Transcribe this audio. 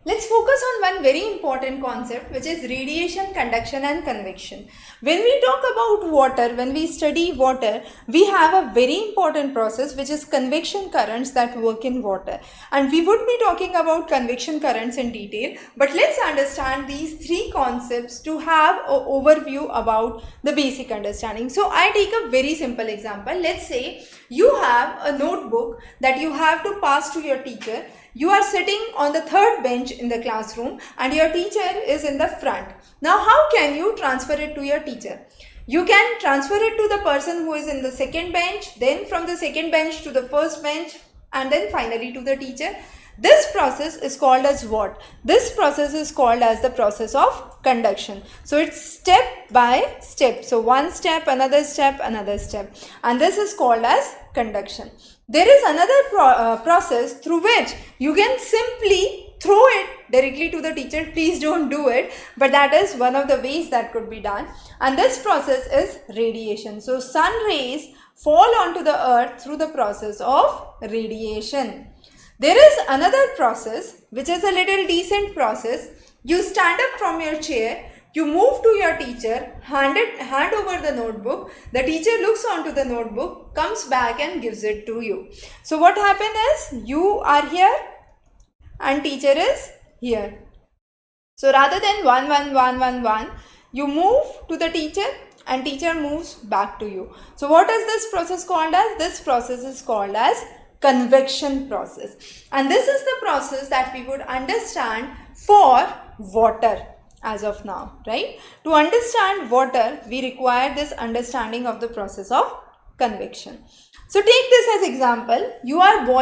Let's focus on one very important concept, which is radiation, conduction and convection. When we talk about water, when we study water, we have a very important process which is convection currents that work in water. And we would be talking about convection currents in detail, but let's understand these three concepts to have an overview about the basic understanding. So I take a very simple example. Let's say you have a notebook that you have to pass to your teacher. You are sitting on the third bench in the classroom and your teacher is in the front. Now, how can you transfer it to your teacher? You can transfer it to the person who is in the second bench, then from the second bench to the first bench, and then finally to the teacher. This process is called as what? This process is called as the process of conduction. So it's step by step. So one step, another step, another step. And this is called as conduction. There is another process through which you can simply throw it directly to the teacher. Please don't do it, but that is one of the ways that could be done. And this process is radiation. So sun rays fall onto the earth through the process of radiation. There is another process which is a little decent process. You stand up from your chair, you move to your teacher, hand over the notebook, the teacher looks onto the notebook, comes back and gives it to you. So what happened is, you are here and teacher is here. So rather than 1, 1, 1, 1, 1, you move to the teacher and teacher moves back to you. So what is this process called as? This process is called as convection process. And this is the process that we would understand for water as of now, right? To understand water, we require this understanding of the process of convection. So take this as example. You are boiling